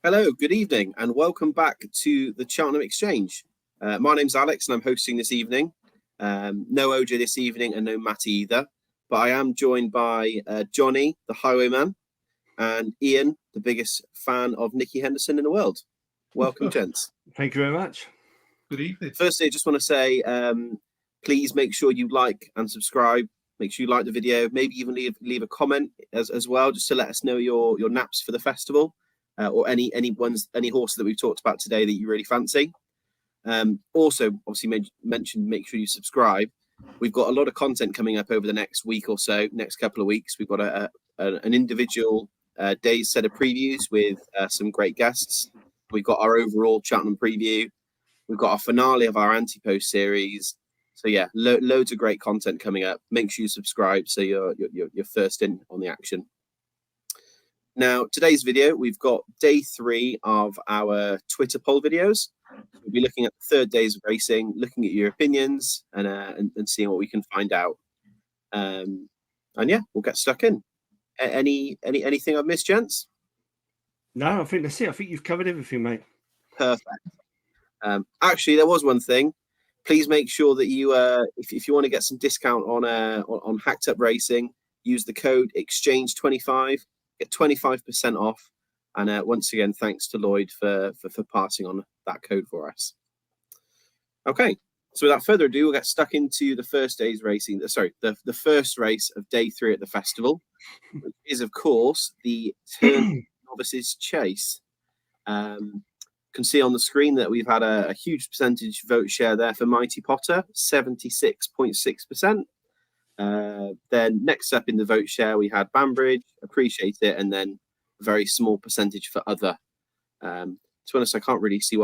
Hello, good evening, and welcome back to the Cheltenham Exchange. My name's Alex, and I'm hosting this evening. No OJ this evening, and no Matty either. But I am joined by Johnny, the Highwayman, and Ian, the biggest fan of Nicky Henderson in the world. Welcome, gents. Thank you very much. Good evening. Firstly, I just want to say, please make sure you like and subscribe. Make sure you like the video. Maybe even leave a comment as well, just to let us know your naps for the festival. Or any horses that we've talked about today that you really fancy. Also, obviously, make sure you subscribe. We've got a lot of content coming up over the next week or so, next couple of weeks. We've got an individual day's set of previews with some great guests. We've got our overall Cheltenham preview. We've got our finale of our Ante-Post series. So yeah, loads of great content coming up. Make sure you subscribe so you're first in on the action. Now, today's video, we've got day 3 of our Twitter poll videos. We'll be looking at the third days of racing, looking at your opinions and seeing what we can find out. And yeah, we'll get stuck in. Anything I've missed, gents? No, I think that's it. I think you've covered everything, mate. Perfect. Actually, there was one thing. Please make sure that you, if you want to get some discount on Hacked Up Racing, use the code Exchange25. Get 25% off, and once again, thanks to Lloyd for passing on that code for us. Okay, so without further ado, we'll get stuck into the first day's racing. The first race of day 3 at the festival, which is of course the Novices Chase. Can see on the screen that we've had a huge percentage vote share there for Mighty Potter, 76.6%. Then next up in the vote share, we had Banbridge, Appreciate It, and then a very small percentage for Other. To be honest, I can't really see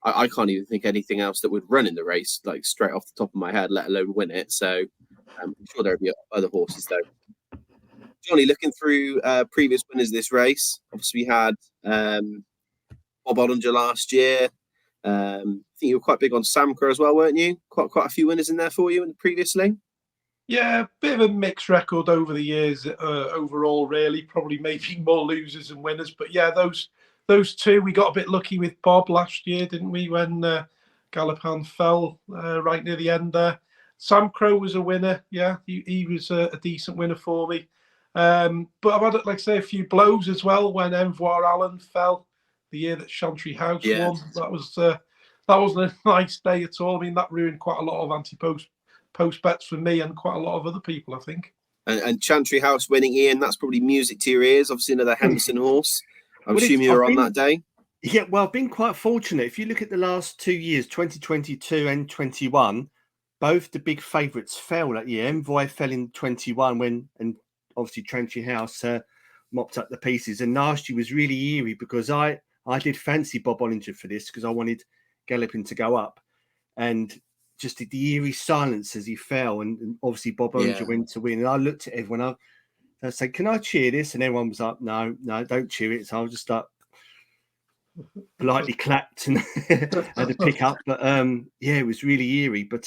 I can't even think anything else that would run in the race, like straight off the top of my head, let alone win it. So I'm sure there'll be other horses though. Johnny, looking through previous winners of this race, obviously we had Bob Ollinger last year. I think you were quite big on Samcro as well, weren't you? Quite a few winners in there for you previously. Yeah, a bit of a mixed record over the years overall, really. Probably maybe more losers than winners. But yeah, those two, we got a bit lucky with Bob last year, didn't we, when Galopin fell right near the end there. Sam Crow was a winner. Yeah, he was a decent winner for me. But I've had, like I say, a few blows as well when Envoire Allen fell the year that Chantry House won. That wasn't a nice day at all. I mean, that ruined quite a lot of Ante-Post bets for me and quite a lot of other people, I think. And Chantry House winning, Ian, that's probably music to your ears. Obviously, another Henderson horse. I'm assuming you were on that day. Yeah, well, I've been quite fortunate. If you look at the last 2 years, 2022 and 21, both the big favourites fell that year. Envoy fell in 21 and obviously Chantry House mopped up the pieces. And last year was really eerie because I did fancy Bob Ollinger for this because I wanted Galloping to go up. And just the eerie silence as he fell, and obviously Bob Ollinger went to win. And I looked at everyone. I said, "Can I cheer this?" And everyone was like, "No, don't cheer it." So I just politely clapped and had to pick up. But yeah, it was really eerie. But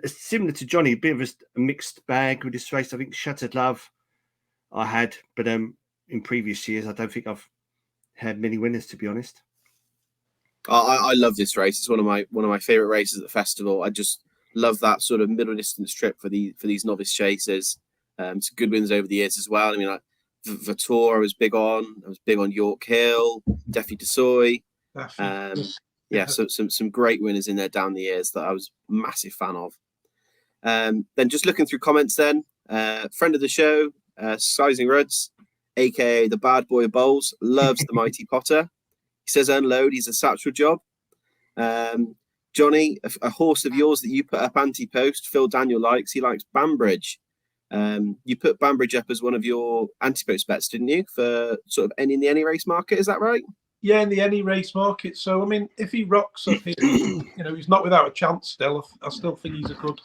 similar to Johnny, a bit of a mixed bag with this race. I think Shattered Love I had, but in previous years, I don't think I've had many winners, to be honest. I love this race. It's one of my favorite races at the festival. I just love that sort of middle distance trip for these novice chasers. Some good wins over the years as well. I mean, like Vator, I was big on York Hill, Defi Desoy. Yeah, so some great winners in there down the years that I was a massive fan of. Then just looking through comments, then friend of the show, Sizing Ruds, aka the bad boy of bowls, loves the Mighty Potter. He says unload, he's a satchel job. Johnny, a horse of yours that you put up Ante-Post, Phil Daniel likes. He likes Banbridge. You put Banbridge up as one of your Ante-Post bets, didn't you? For sort of in the any race market, is that right? Yeah, in the any race market. So I mean, if he rocks up, he's not without a chance. Still, I still think he's a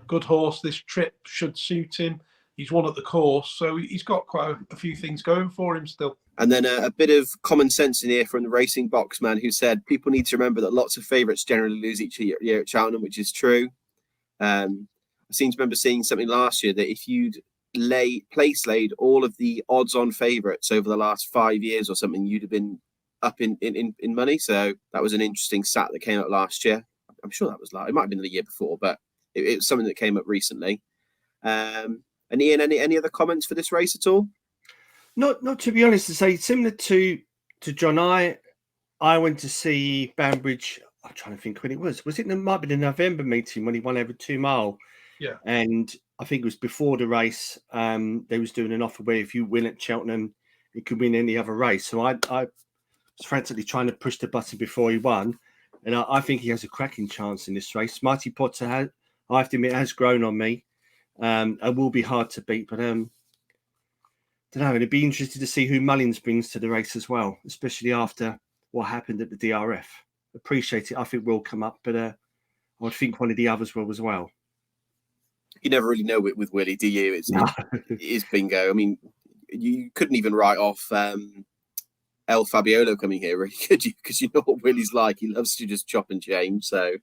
good horse. This trip should suit him. He's won at the course, so he's got quite a few things going for him still. And then a bit of common sense in here from the Racing Box man, who said people need to remember that lots of favourites generally lose each year at Cheltenham, which is true. I seem to remember seeing something last year that if you'd place laid all of the odds-on favourites over the last 5 years or something, you'd have been up in money. So that was an interesting stat that came up last year. I'm sure that was it might have been the year before, but it was something that came up recently. And Ian, any other comments for this race at all? Not to be honest, to say similar to John. I went to see Banbridge. I'm trying to think when it was. Was it? It might be the November meeting when he won over 2 mile. Yeah. And I think it was before the race. They was doing an offer where if you win at Cheltenham, you could win any other race. So I was frantically trying to push the button before he won. And I think he has a cracking chance in this race. Mighty Potter, I have to admit, has grown on me. It will be hard to beat, but don't know. It'd be interesting to see who Mullins brings to the race as well, especially after what happened at the DRF. Appreciate it. I think will come up, but I would think one of the others will as well. You never really know with Willie, do you? It is bingo. I mean, you couldn't even write off El Fabiolo coming here, really, could you? Because you know what Willie's like. He loves to just chop and change. So,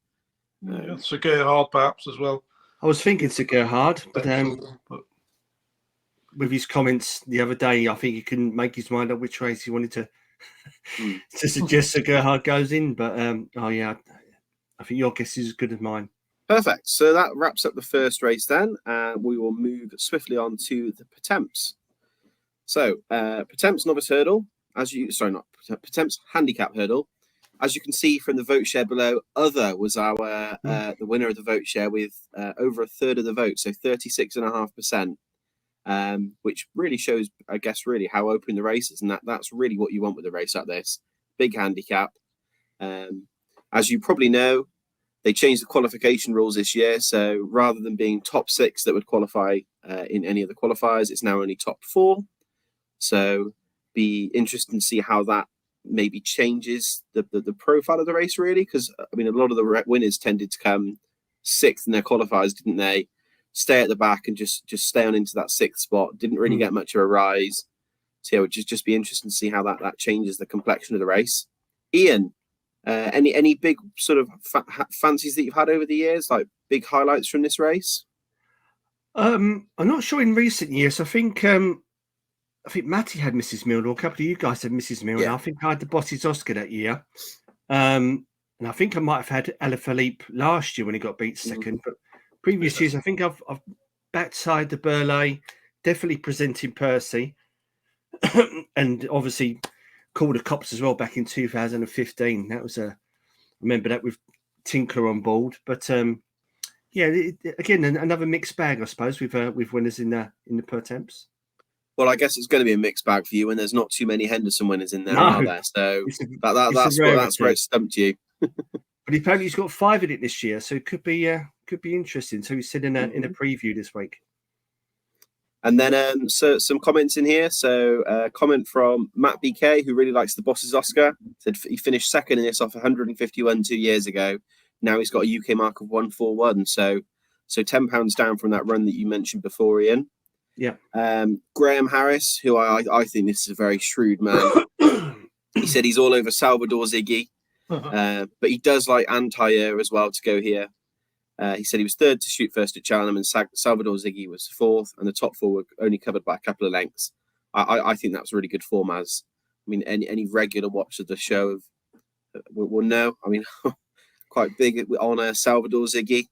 Sir Gerhard perhaps as well. I was thinking Sir Gerhard, but with his comments the other day, I think he couldn't make his mind up which race he wanted to suggest Sir Gerhard goes in. But I think your guess is as good as mine. Perfect. So that wraps up the first race then. We will move swiftly on to the Pertemps. So Pertemps Novice Hurdle, Pertemps Handicap Hurdle. As you can see from the vote share below, Other was our the winner of the vote share with over a third of the vote, so 36.5%, which really shows, I guess, really how open the race is, and that's really what you want with a race like this. Big handicap. As you probably know, they changed the qualification rules this year, so rather than being top 6 that would qualify in any of the qualifiers, it's now only top 4. So be interesting to see how that maybe changes the profile of the race, really, because I mean a lot of the winners tended to come 6th in their qualifiers, didn't they? Stay at the back and just stay on into that 6th spot. Didn't really get much of a rise. So yeah, it would just be interesting to see how that changes the complexion of the race. Ian, any big sort of fancies that you've had over the years, like big highlights from this race? I'm not sure in recent years. I think Matty had Mrs. Milner, a couple of you guys had Mrs. Milner. Yeah. I think I had the Bosses Oscar that year. And I think I might have had Alaphilippe last year when he got beat second. But previous years, I think I've backside the Burley, definitely presenting Percy. And obviously Calder Cops as well back in 2015. That was I remember that with Tinker on board. But again, another mixed bag, I suppose, with winners in the Pertemps. Well, I guess it's going to be a mixed bag for you, and there's not too many Henderson winners in there, are there? So that's where it stumped you. But apparently he's got 5 in it this year, so it could be interesting. So he said in a preview this week. And then so some comments in here. So comment from Matt BK, who really likes the Bosses Oscar. Said he finished second in this off 151 2 years ago. Now he's got a UK mark of 141. So £10 down from that run that you mentioned before, Ian. Yeah. Graham Harris, who I think this is a very shrewd man. He said he's all over Salvador Ziggy, but he does like Antayer as well to go here. He said he was 3rd to shoot first at Cheltenham, and Salvador Ziggy was 4th, and the top 4 were only covered by a couple of lengths. I think that's really good form. As I mean, any regular watch of the show will know. I mean, quite big on Salvador Ziggy.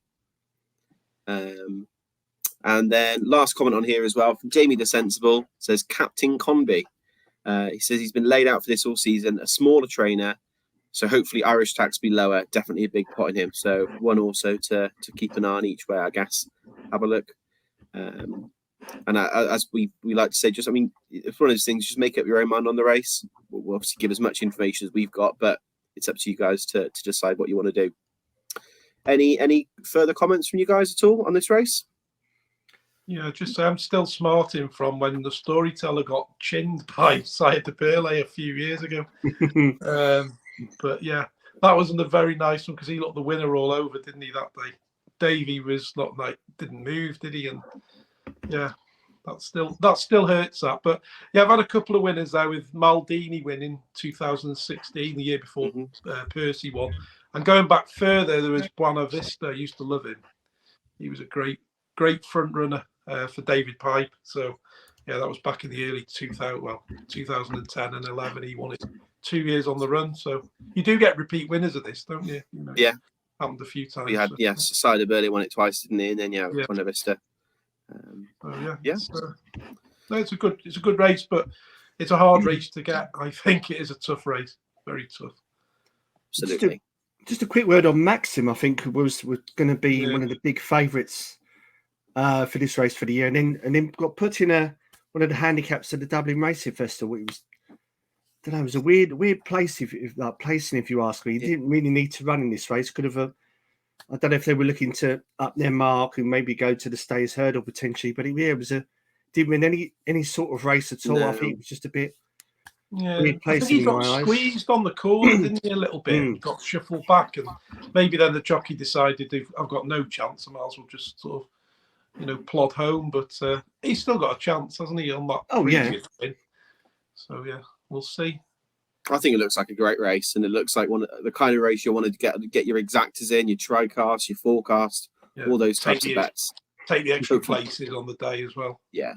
And then last comment on here as well from Jamie the Sensible, says Captain Conby. He says he's been laid out for this all season, a smaller trainer, so hopefully Irish tax be lower. Definitely a big pot in him. So one also to keep an eye on each way, I guess. Have a look. And as we like to say, just, I mean, it's one of those things, just make up your own mind on the race. We'll obviously give as much information as we've got, but it's up to you guys to decide what you want to do. Any further comments from you guys at all on this race? Yeah, just I'm still smarting from when the storyteller got chinned by Sire de Burley a few years ago. But yeah, that wasn't a very nice one because he looked the winner all over, didn't he, that day? Davey was not like, didn't move, did he? And yeah, that still hurts that. But yeah, I've had a couple of winners there with Maldini winning 2016, the year before Percy won. And going back further, there was Buena Vista. I used to love him. He was a great front runner for David Pipe. So Yeah, that was back in the early 2010 and 11. He won it 2 years on the run. So you do get repeat winners of this, don't you? Yeah. Happened a few times. We had, Cider Burley won it twice, didn't he? And then, Buena Vista. It's a good race, but it's a hard race to get. I think it is a tough race. Very tough. Absolutely. Just a quick word on Maxim, I think was going to be one of the big favourites for this race for the year, and then got put in one of the handicaps at the Dublin Racing Festival. It was a weird place if you ask me. He didn't really need to run in this race. Could have I don't know if they were looking to up their mark and maybe go to the Stayers Hurdle potentially, but didn't win any sort of race at all. No. I think it was just a bit. Yeah, I think he got squeezed on the corner, didn't he, a little bit? Got shuffled back, and maybe then the jockey decided, I've got no chance, I might as well just sort of, plod home. But he's still got a chance, hasn't he, on that previous win? So, we'll see. I think it looks like a great race, and it looks like the kind of race you want to get your exactors in, your tri-cast, your forecast, all those types of bets. Take the extra places on the day as well. Yeah.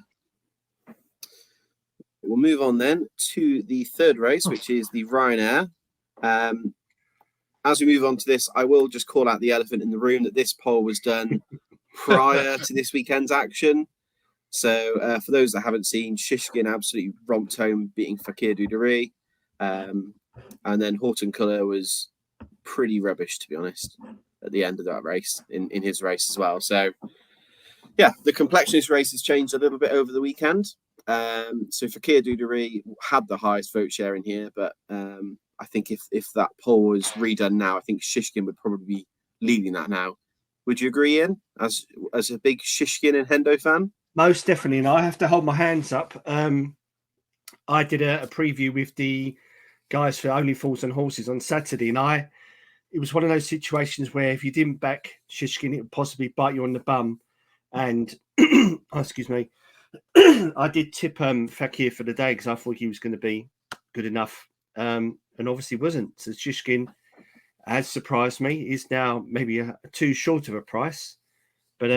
We'll move on then to the third race, which is the Ryanair. As we move on to this, I will just call out the elephant in the room that this poll was done prior to this weekend's action. So for those that haven't seen, Shishkin absolutely romped home, beating Fakir Dudari. And then Horton Colour was pretty rubbish, to be honest, at the end of that race, in his race as well. So, the complexion of this race has changed a little bit over the weekend. So Fakir Dudari had the highest vote share in here, but I think if that poll was redone now, I think Shishkin would probably be leading that now. Would you agree, Ian, as a big Shishkin and Hendo fan? Most definitely, and I have to hold my hands up. I did a preview with the guys for Only Fools and Horses on Saturday, and it was one of those situations where if you didn't back Shishkin, it would possibly bite you on the bum. And excuse me, I did tip Fakir for the day because I thought he was going to be good enough, and obviously wasn't. So Shishkin has surprised me. He's now maybe too short of a price, but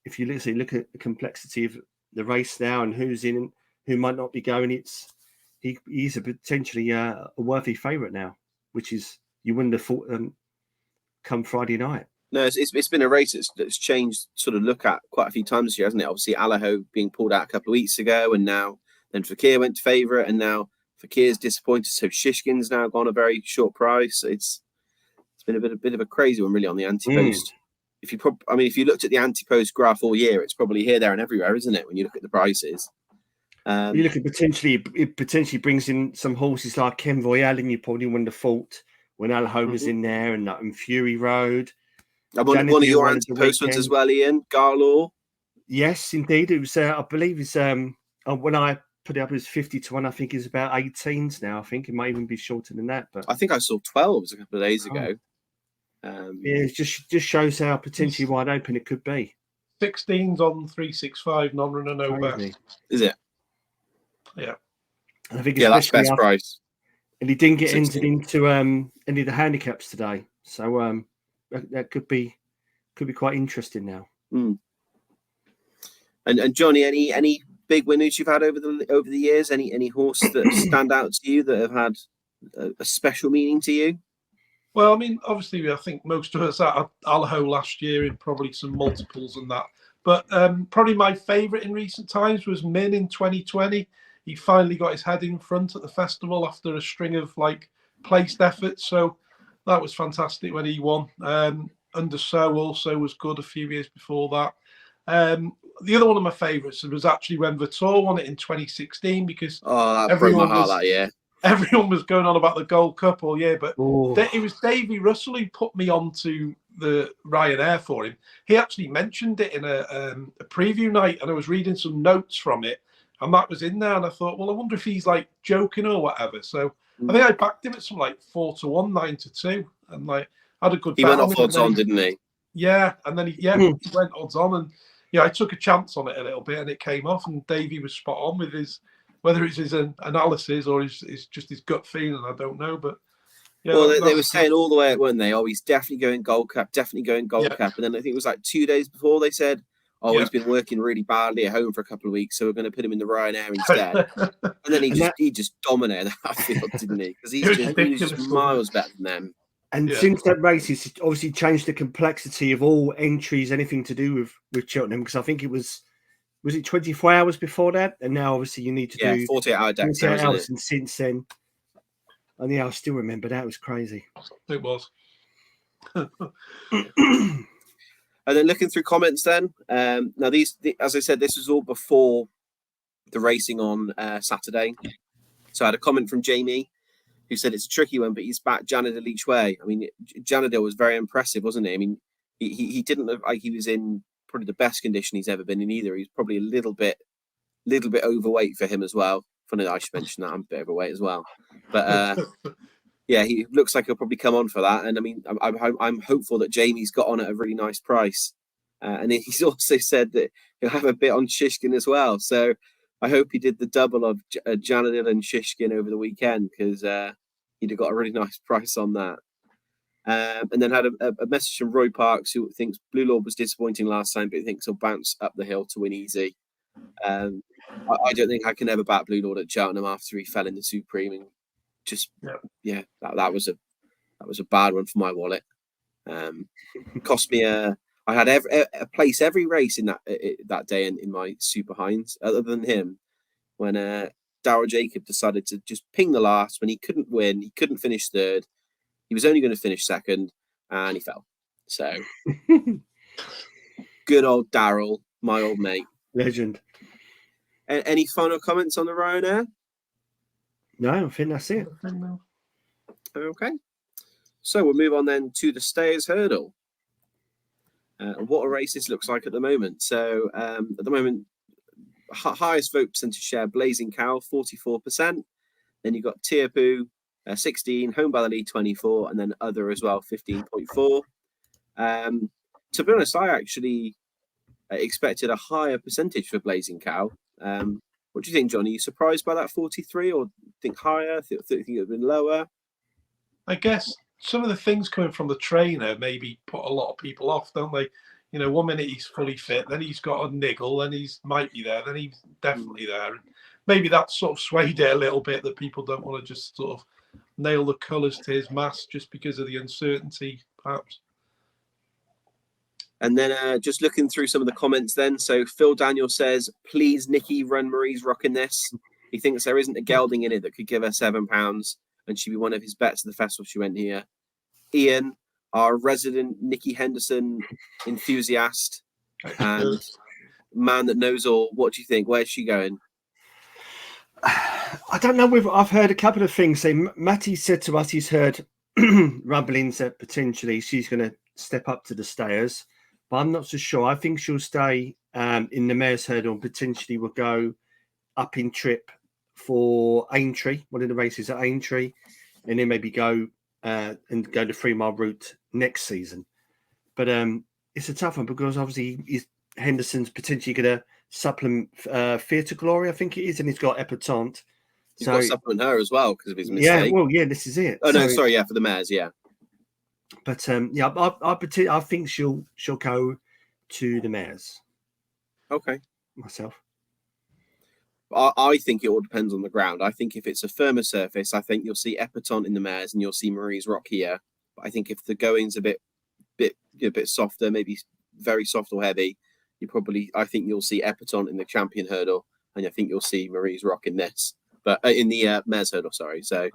if you look at the complexity of the race now and who's in and who might not be going, he's a potentially a worthy favourite now, which is you wouldn't have thought come Friday night. No, it's been a race that's changed sort of look at quite a few times this year, hasn't it? Obviously, Allaho being pulled out a couple of weeks ago, and then Fakir went to favourite, and now Fakir's disappointed. So Shishkin's now gone a very short price. It's been a bit of a crazy one, really, on the Ante-Post. If you looked at the Ante-Post graph all year, it's probably here, there, and everywhere, isn't it? When you look at the prices, you look at it potentially brings in some horses like Ken Royale, and you probably wouldn't have thought when Allaho was in there, and Fury Road. One of your Ante-Post ones as well, Ian, Garlaw. Yes, indeed. It was. I believe it's. When I put it up, it was 50 to 1. I think it's about 18s now. I think it might even be shorter than that. But I think I saw 12s a couple of days ago. It just shows how potentially wide open it could be. 16s on 365, non-runner, no best. Is it? Yeah. And I think that's best price. And he didn't get entered into any of the handicaps today, so that could be quite interesting now. And Johnny, any big winners you've had over the years? Any horse that stand out to you that have had a special meaning to you? Well, I mean, obviously, I think most of us had Allaho last year in probably some multiples and that. But probably my favourite in recent times was Min in 2020. He finally got his head in front at the festival after a string of placed efforts. So that was fantastic when he won. Under So also was good a few years before that. The other one of my favourites was actually when Vitor won it in 2016 because that broke my heart that year. Everyone was going on about the Gold Cup all year, but it was Davy Russell who put me on to the Ryanair for him. He actually mentioned it in a preview night, and I was reading some notes from it, and that was in there, and I thought, well, I wonder if he's joking or whatever. So I think I backed him at some 4 to 1, 9 to 2, and had a good. He went off odds on, didn't he? Yeah, and then he went odds on, and I took a chance on it a little bit, and it came off, and Davy was spot on with his. Whether it's his analysis or it's just his gut feeling, I don't know. But they were saying all the way, weren't they? Oh, he's definitely going Gold Cup, Cup. And then I think it was 2 days before they said, oh, he's been working really badly at home for a couple of weeks, so we're going to put him in the Ryanair instead. And then he just dominated that field, didn't he? Because he was just miles better than them. And since that race, it's obviously changed the complexity of all entries, anything to do with Cheltenham. Because I think it was it 24 hours before that, and now obviously you need to do 48-hour decks. 48 hours, and since then, and I still remember that. It was crazy. It was. And then looking through comments, then now as I said, this was all before the racing on Saturday. So I had a comment from Jamie, who said it's a tricky one, but he's backed Janadil each way. I mean, Janadil was very impressive, wasn't he? I mean, he didn't look like he was in probably the best condition he's ever been in either. He's probably a little bit overweight for him as well. Funny that I should mention that I'm a bit overweight as well, but yeah, he looks like he'll probably come on for that. And I mean, I'm hopeful that Jamie's got on at a really nice price, and he's also said that he'll have a bit on Shishkin as well. So I hope he did the double of Janadil and Shishkin over the weekend, because he'd have got a really nice price on that. And then had a message from Roy Parks, who thinks Blue Lord was disappointing last time, but he thinks he'll bounce up the hill to win easy. I don't think I can ever back Blue Lord at Cheltenham after he fell in the Supreme. And just that was a bad one for my wallet. Cost me I had a place every race in that day in my Super Hinds, other than him, when Darryl Jacob decided to just ping the last when he couldn't win, he couldn't finish third, he was only going to finish second, and he fell. So good old Darryl, my old mate, legend. Any final comments on the Ryanair? No, I think that's it. Okay, so we'll move on then to the Stayers Hurdle. What a race this looks like at the moment. So at the moment, highest vote percentage share, Blazing Cow, 44%. Then you've got Ante-Post, 16, Home by the Lead, 24, and then other as well, 15.4. To be honest, I actually expected a higher percentage for Blazing Cow. What do you think, John? Are you surprised by that 43, or think higher? Think it would have been lower? I guess some of the things coming from the trainer maybe put a lot of people off, don't they? You know, 1 minute he's fully fit, then he's got a niggle, and he's might be there, then he's definitely there. And maybe that sort of swayed it a little bit, that people don't want to just sort of nail the colours to his mask just because of the uncertainty, perhaps. And then just looking through some of the comments then. So Phil Daniel says, please, Nikki, run Marie's Rock in this. He thinks there isn't a gelding in it that could give her £7, and she'd be one of his bets at the festival she went here. Ian, our resident Nicky Henderson enthusiast and man that knows all. What do you think? Where's she going? I don't know. I've heard a couple of things. Say, Matty said to us he's heard rumblings that potentially she's going to step up to the Stayers, but I'm not so sure. I think she'll stay in the Mares Hurdle and potentially will go up in trip for Aintree, one of the races at Aintree, and then maybe go and go the 3 mile route next season. But it's a tough one because obviously Henderson's potentially going to supplement Theatre Glory, I think it is, and he's got Pertemps. He's got to supplement her as well because of his mistake. Yeah, this is it. Oh, no, sorry, for the Mares, yeah. But I think she'll go to the Mares. Okay. Myself. I think it all depends on the ground. I think if it's a firmer surface, I think you'll see Pertemps in the Mares and you'll see Marie's Rock here. But I think if the going's a bit softer, maybe very soft or heavy, I think you'll see Pertemps in the Champion Hurdle, and I think you'll see Marie's Rock in this, but in the Mares Hurdle. Sorry. So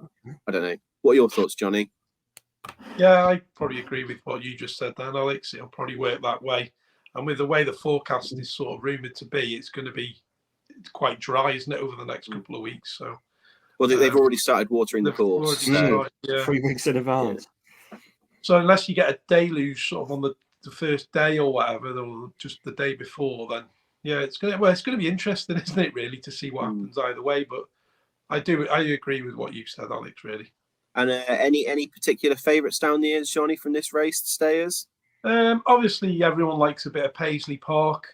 I don't know. What are your thoughts, Johnny? Yeah, I probably agree with what you just said, Dan, Alex. It'll probably work that way, and with the way the forecast is sort of rumoured to be, it's going to be quite dry, isn't it, over the next couple of weeks? So, well, they've already started watering the course. 3 weeks in advance. Yeah. So unless you get a deluge sort of on the first day or whatever, or just the day before, then it's going to be interesting, isn't it, really, to see what happens either way. But I agree with what you said, Alex, really. And any particular favourites down the years, Johnny, from this race, the Stayers? Obviously, everyone likes a bit of Paisley Park.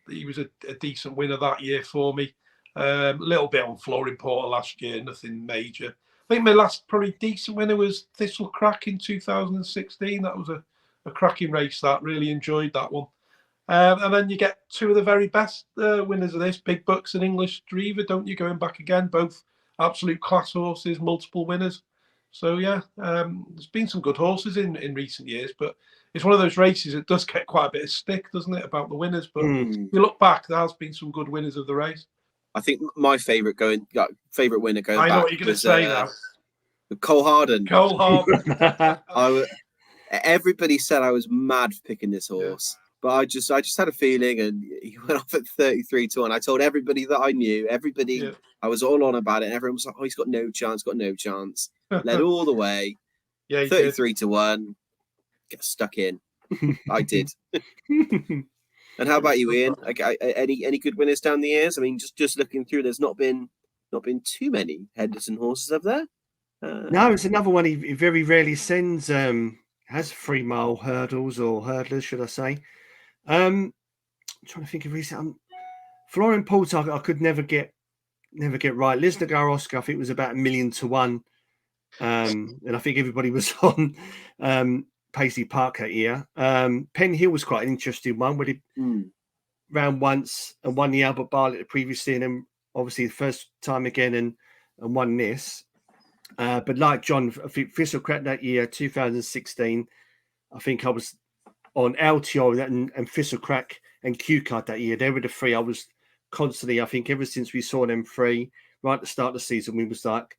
He was a decent winner that year for me. A little bit on Flooring Porter last year, nothing major. I think my last probably decent winner was Thistle Crack in 2016. That was a cracking race. That really enjoyed that one. And then you get two of the very best winners of this, Big Bucks and English Dreamer, don't you? Going back again, both absolute class horses, multiple winners. So yeah, there's been some good horses in recent years, but it's one of those races that does get quite a bit of stick, doesn't it, about the winners? But if you look back, there has been some good winners of the race. I think my favourite winner going I know back what you're going to was say now. Cole Harden. Cole Harden. Everybody said I was mad for picking this horse, but I just had a feeling, and he went off at 33 to 1. I told everybody that I knew, I was all on about it, and everyone was like, "Oh, he's got no chance, Led all the way, 33 to 1, get stuck in. I did. And how about you, Ian? Any good winners down the years? I mean, just looking through, there's not been too many Henderson horses, have there? No, it's another one he very rarely sends. Has 3 mile hurdles or hurdlers, should I say? I'm trying to think of recent. Florian Porter, I could never get right. Lisnagar Oscar, I think it was about 1 million to 1, and I think everybody was on Paisley Park that year. Penn Hill was quite an interesting one, where he ran once and won the Albert Bartlett previously, and then obviously the first time again and won this. But like John, I think Thistlecrack that year, 2016, I think I was on LTO and Thistlecrack and Q Card that year. They were the 3 I was constantly, I think ever since we saw them 3, right at the start of the season, we was like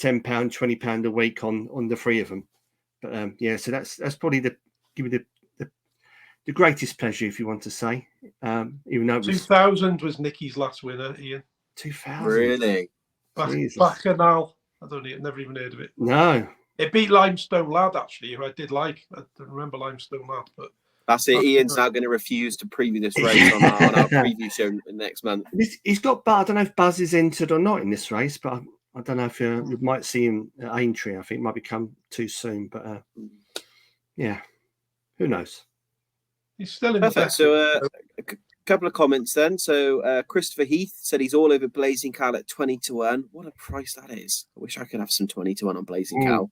£10, £20 a week on the 3 of them. But yeah, so that's probably give me the greatest pleasure, if you want to say. Even though 2000 was Nicky's last winner, Ian. 2000, really? Bacchanal. Never even heard of it. No, it beat Limestone Lad, actually, who I did like. I don't remember Limestone Lad, but that's it. Ian's now going to refuse to preview this race on our preview show next month. He's got, but I don't know if Buzz is entered or not in this race, but I don't know if you might see him at Aintree. I think it might become too soon, but yeah, who knows? He's still in perfect. So a couple of comments then. So Christopher Heath said he's all over Blazing Cow at 20 to 1. What a price that is! I wish I could have some 20 to 1 on Blazing Cow.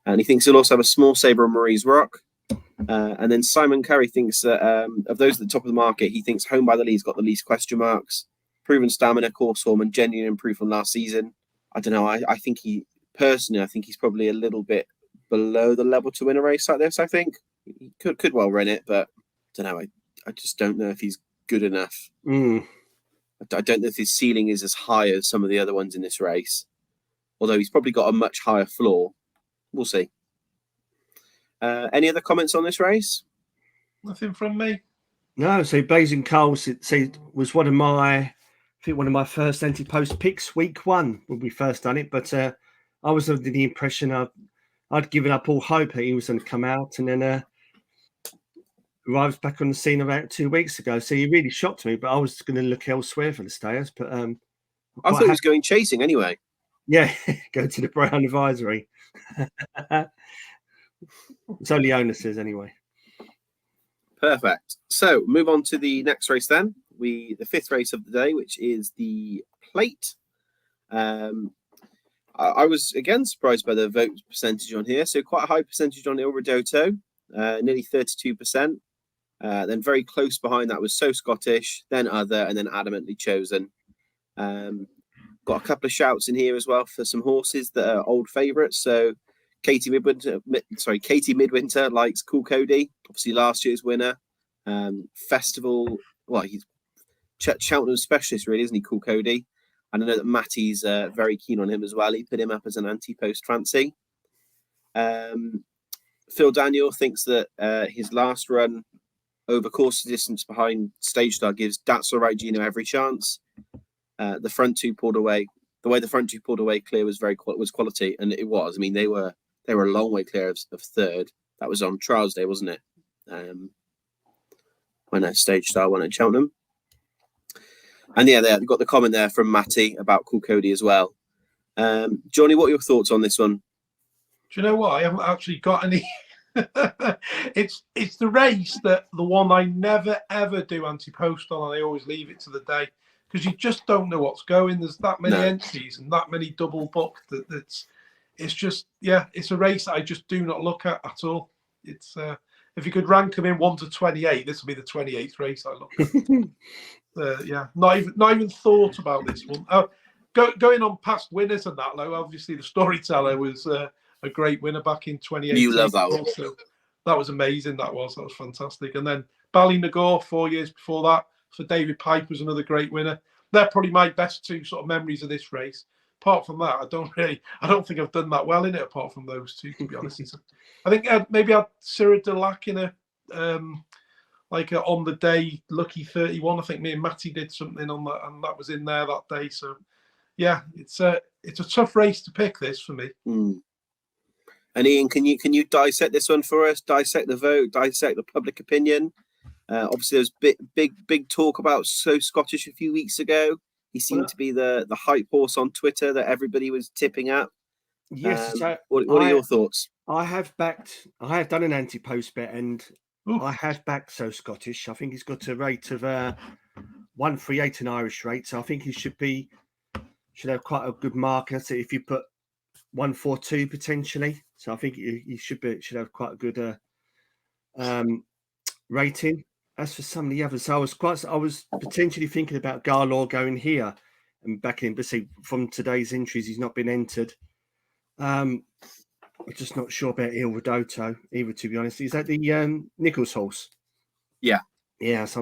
And he thinks he'll also have a small sabre on Marie's Rock. And then Simon Curry thinks that of those at the top of the market, he thinks Home by the Lee's got the least question marks. Proven stamina, course form, and genuine improvement from last season. I don't know. I think he's probably a little bit below the level to win a race like this. I think he could well run it, but I don't know. I just don't know if he's good enough. I don't know if his ceiling is as high as some of the other ones in this race. Although he's probably got a much higher floor. We'll see. Any other comments on this race? Nothing from me. No. So Blazing Coal was one of my first Ante-Post picks week 1 when we first done it. But I was under the impression I'd given up all hope that he was going to come out, and then arrived back on the scene about 2 weeks ago. So he really shocked me, but I was going to look elsewhere for the stayers. But I thought he was going chasing anyway. Yeah, go to the Brown Advisory. It's only onuses anyway. Perfect. So move on to the next race then. The 5th race of the day, which is the Plate. I was again surprised by the vote percentage on here. So quite a high percentage on Il Ridotto, nearly 32%. Then very close behind that was So Scottish, then Other, and then Adamantly Chosen. Got a couple of shouts in here as well for some horses that are old favourites. So Katie Midwinter likes Cool Cody, obviously last year's winner. Festival, well, he's Cheltenham specialist, really, isn't he, Cool Cody? And I know that Matty's very keen on him as well. He put him up as an Ante-Post fancy. Phil Daniel thinks that his last run over course distance behind Stage Star gives That's All Right Gino every chance. The front two pulled away. The way the front two pulled away clear was was quality, and it was. I mean, they were a long way clear of third. That was on Trials Day, wasn't it? When Stage Star won at Cheltenham. And yeah, they've got the comment there from Matty about Cool Cody as well. Johnny, what are your thoughts on this one? Do you know what? I haven't actually got any. It's the race the one I never ever do Ante-Post on, and I always leave it to the day because you just don't know what's going. There's that many entries and that many double booked it's just it's a race that I just do not look at all. It's if you could rank them in 1 to 28, this will be the 28th race I look at. Yeah, not even thought about this one. Going on past winners and that, though, obviously the Storyteller was a great winner back in 2018. You love that one. So that was amazing. That was fantastic. And then Ballynagore 4 years before that for David Pipe was another great winner. They're probably my best two sort of memories of this race. Apart from that, I don't think I've done that well in it. Apart from those two, to be honest, I think maybe I had Syrah Delac in a on the day lucky 31. I think me and Matty did something on that, and that was in there that day. So yeah, it's a tough race to pick this for me. And Ian, can you dissect this one for us? Dissect the vote, dissect the public opinion. Obviously, there was big talk about So Scottish a few weeks ago. He seemed to be the hype horse on Twitter that everybody was tipping at. Yes. What are your thoughts? I have done an Ante-Post bet, and I have backed So Scottish. I think he's got a rate of 138, an Irish rate. So I think he should have quite a good mark. I say if you put 142 potentially. So I think he should have quite a good rating. As for some of the others, I was potentially thinking about Garlaw going here and backing him, but see from today's entries, he's not been entered. I'm just not sure about Il Rodotto either, to be honest. Is that the Nichols horse? Yeah. Yeah. So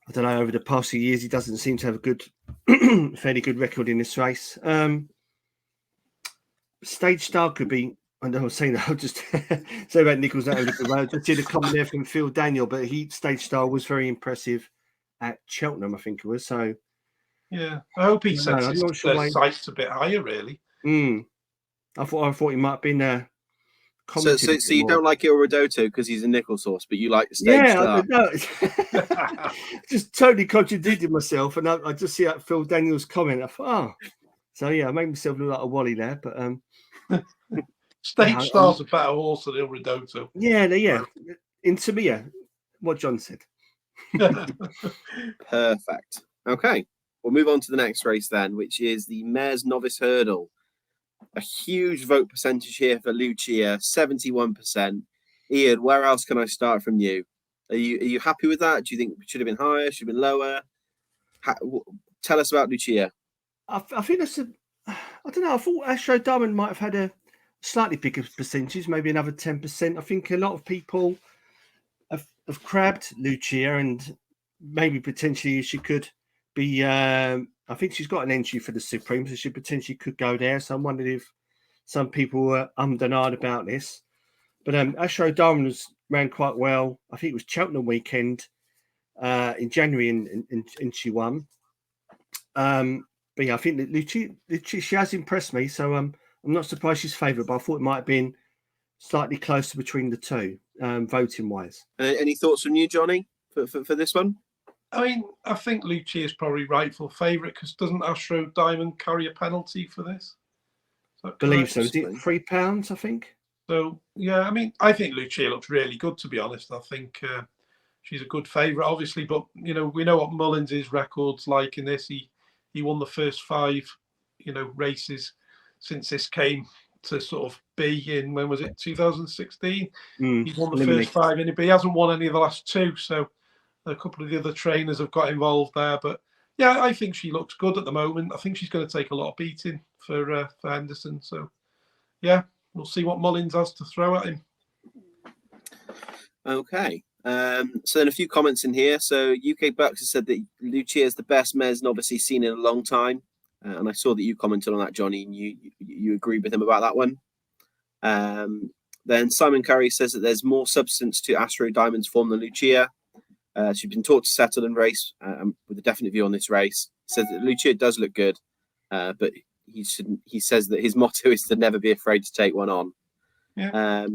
I don't know. Over the past few years, he doesn't seem to have a good, fairly good record in this race. Stage Star could be. I know I was saying that. I'll just say about Nichols. I just did a comment there from Phil Daniel, but Stage Star was very impressive at Cheltenham, I think it was. So yeah, I hope he sets his sights a bit higher. Really. I thought he might have been. So you don't like Il Rodotto because he's a Nichols horse, but you like the Stage Star. No. Just totally contradicted myself, and I just see that Phil Daniel's comment. I thought, so yeah, I made myself look like a Wally there, but Stage Star's a better horse than Il Rodotto. Yeah. Into me, what John said. Perfect. Okay, we'll move on to the next race then, which is the Mares Novice Hurdle. A huge vote percentage here for Lucia, 71%. Ian, where else can I start from you? Are you happy with that? Do you think it should have been higher? Should have been lower? Tell us about Lucia. I think that's I don't know. I thought Astro Diamond might have had a slightly bigger percentage, maybe another 10%. I think a lot of people have crabbed Lucia, and maybe potentially she could be. I think she's got an entry for the Supreme, so she potentially could go there. So I'm wondering if some people were undenied about this. But Astro Diamond ran quite well. I think it was Cheltenham weekend in January, and she won. But yeah, I think that Lucia, she has impressed me. So I'm not surprised she's favoured, but I thought it might have been slightly closer between the two, voting wise. Any thoughts from you, Johnny, for this one? I mean, I think Lucia is probably rightful favourite because doesn't Astro Diamond carry a penalty for this? I believe so. Is it £3? I think. So yeah, I mean, I think Lucia looks really good, to be honest. I think she's a good favourite, obviously, but we know what Mullins' record's like in this. He won the first 5, races since this came to sort of be in, when was it, 2016? He's won the first 5 in it, but he hasn't won any of the last 2. So a couple of the other trainers have got involved there. But yeah, I think she looks good at the moment. I think she's going to take a lot of beating for Henderson. So yeah, we'll see what Mullins has to throw at him. Okay. So then a few comments in here. So UK Bucks has said that Lucia is the best Mares novice he's seen in a long time. And I saw that you commented on that, Johnny, and you agreed with him about that one. Then Simon Curry says that there's more substance to Astro Diamond's form than Lucia. She's been taught to settle and race with a definite view on this race. Says that Lucia does look good, but he says that his motto is to never be afraid to take one on. Yeah.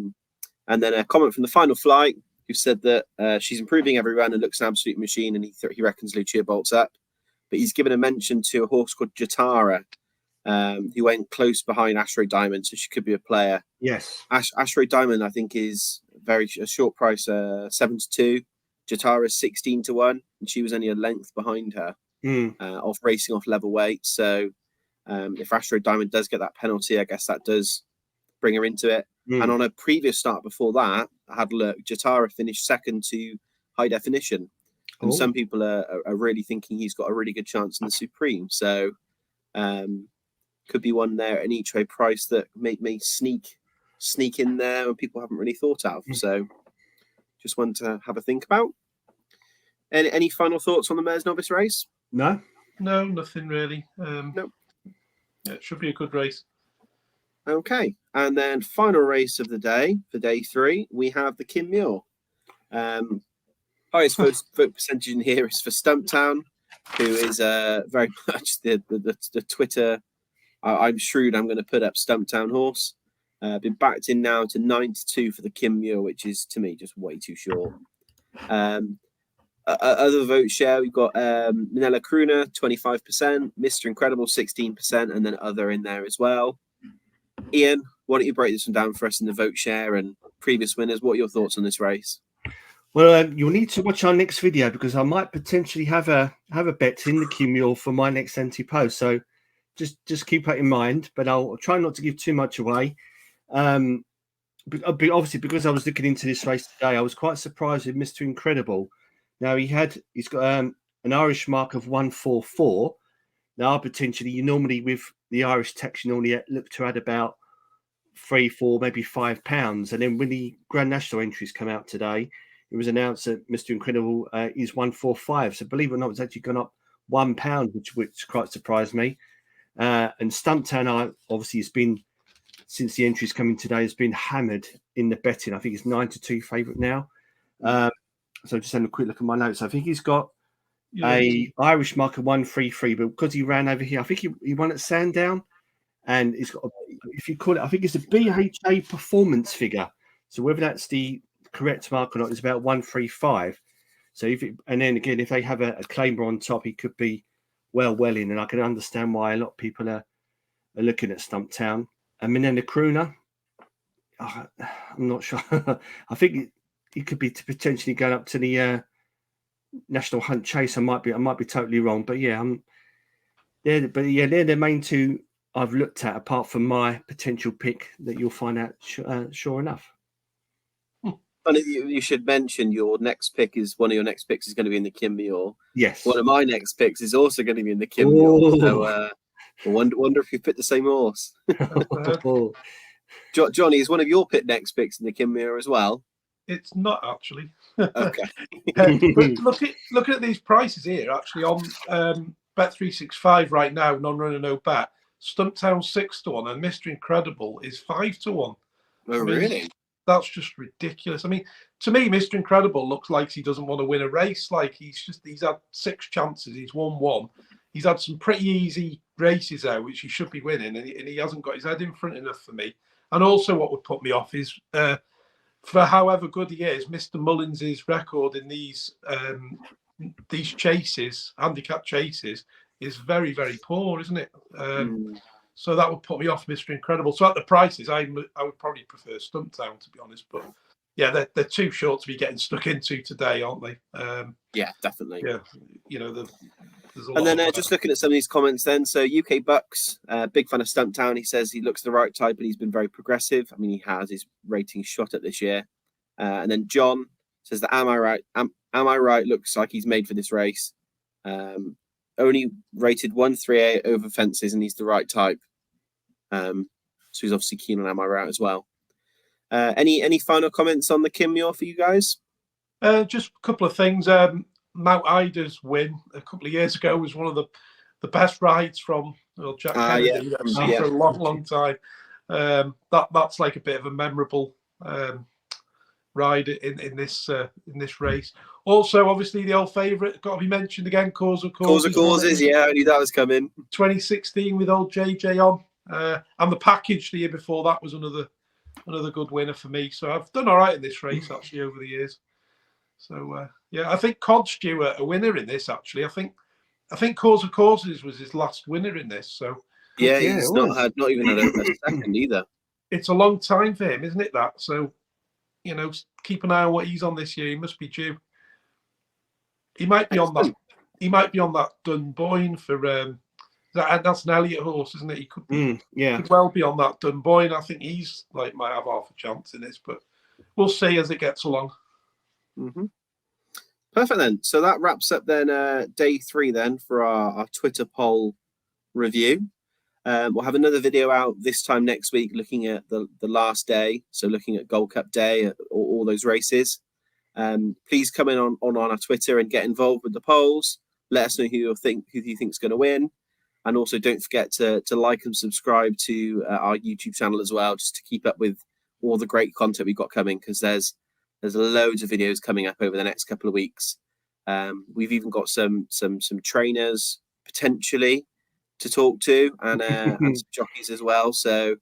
And then a comment from the Final Flight, who said that she's improving every run and looks an absolute machine, and he reckons Lucia bolts up. But he's given a mention to a horse called Jatara, who went close behind Astro Diamond, so she could be a player. Yes. Astro Diamond, I think, is a short price, 7-2. Jatara is 16-1, and she was only a length behind her, off racing off level weight. So if Astro Diamond does get that penalty, I guess that does bring her into it. And on a previous start before that, I had a look. Jatara finished second to High Definition, and some people are really thinking he's got a really good chance in the Supreme. So could be one there at an each way price that may sneak in there and people haven't really thought of. So just one to have a think about. Any final thoughts on the Mares Novice race? No, nothing really. No. Yeah, it should be a good race. Okay, and then final race of the day for day 3, we have the Kim Muir. Highest vote percentage in here is for Stumptown, who is very much the Twitter. I'm shrewd. I'm going to put up Stumptown horse. Been backed in now to 9-2 for the Kim Muir, which is to me just way too short. Other vote share, we've got Minella Crooner 25%, Mr. Incredible 16%, and then other in there as well. Ian, why don't you break this one down for us in the vote share and previous winners? What are your thoughts on this race? Well, you'll need to watch our next video because I might potentially have a bet in the Kim Muir for my next Ante-Post. So just keep that in mind. But I'll try not to give too much away. But obviously, because I was looking into this race today, I was quite surprised with Mr. Incredible. Now he's got an Irish mark of 144. Now potentially, you normally with the Irish tax, you normally look to add about 3, 4, maybe £5. And then when the Grand National entries come out today, it was announced that Mr. Incredible is 145. So believe it or not, it's actually gone up £1, which quite surprised me. And Stumptown obviously has been, since the entries coming today, has been hammered in the betting. I think it's 9-2 favourite now. So just having a quick look at my notes. I think he's got a Irish mark of 133, but because he ran over here, I think he won at Sandown, and he's got if you call it, I think it's a BHA performance figure. So whether that's the correct mark or not is about 135. So and then again, if they have a claimer on top, he could be well in, and I can understand why a lot of people are looking at Stumptown. And Minella Crooner, I'm not sure. I think he could be potentially going up to the National Hunt Chase. I might be totally wrong, but yeah, they're the main two I've looked at, apart from my potential pick that you'll find out sure enough. And you should mention one of your next picks is going to be in the Kim Muir. Yes. One of my next picks is also going to be in the Kim Muir. So I wonder if you picked the same horse. Johnny, is one of your next picks in the Kim Muir as well? It's not actually. Okay. But look at these prices here. Actually, on Bet365 right now, non-runner no bet. Stumptown 6-1 and Mr. Incredible is 5-1. Oh, really? That's just ridiculous. I mean, to me, Mr. Incredible looks like he doesn't want to win a race. Like he's had 6 chances, he's won 1. He's had some pretty easy races out, which he should be winning, and he hasn't got his head in front enough for me. And also, what would put me off is, for however good he is, Mr. Mullins's record in these chases, handicap chases, is very, very poor, isn't it? So that would put me off Mr. Incredible. So at the prices, I would probably prefer Stumptown, to be honest. But yeah, they're too short to be getting stuck into today, aren't they? Yeah, definitely. Yeah, there's a lot. And then just looking at some of these comments then. So UK Bucks, big fan of Stumptown. He says he looks the right type, but he's been very progressive. I mean, he has his rating shot at this year. And then John says that Am I Right? Am I Right looks like he's made for this race. Only rated 138 over fences, and he's the right type. So he's obviously keen on Am I Right as well. Any final comments on the Kim Muir for you guys? Just a couple of things. Mount Ida's win a couple of years ago was one of the best rides from Jack Kennedy that I've seen for a long time. That's like a bit of a memorable ride in this race. Also, obviously, the old favourite got to be mentioned again, Cause of Causes. Yeah, I knew that was coming. 2016 with old JJ on, and the package the year before that was another good winner for me. So I've done all right in this race actually over the years. So yeah, I think Cod Stewart a winner in this actually. I think Cause of Causes was his last winner in this. So yeah, he's not even had a second either. It's a long time for him, isn't it? That so. Keep an eye on what he's on this year. He must be due. He might be on that. He might be on that Dunboyne for. Is that's an Elliott horse, isn't it? He could be, could well be on that Dunboyne. I think he's like might have half a chance in this, but we'll see as it gets along. Mm-hmm. Perfect then. So that wraps up then day 3 then for our Twitter poll review. We'll have another video out this time next week looking at the last day. So looking at Gold Cup Day, all those races. Please come in on our Twitter and get involved with the polls. Let us know who you think's going to win. And also don't forget to like and subscribe to our YouTube channel as well, just to keep up with all the great content we've got coming, because there's loads of videos coming up over the next couple of weeks. We've even got some trainers potentially to talk to, and some jockeys as well. So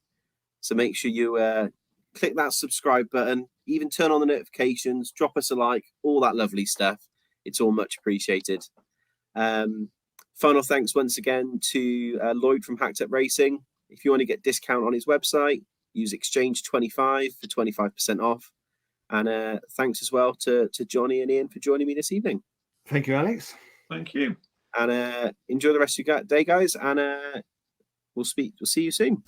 make sure you click that subscribe button, even turn on the notifications, drop us a like, all that lovely stuff. It's all much appreciated. Final thanks once again to Lloyd from Hacked Up Racing. If you want to get discount on his website, use Exchange 25 for 25% off. And thanks as well to Johnny and Ian for joining me this evening. Thank you, Alex. Thank you. And enjoy the rest of your day, guys. And we'll see you soon.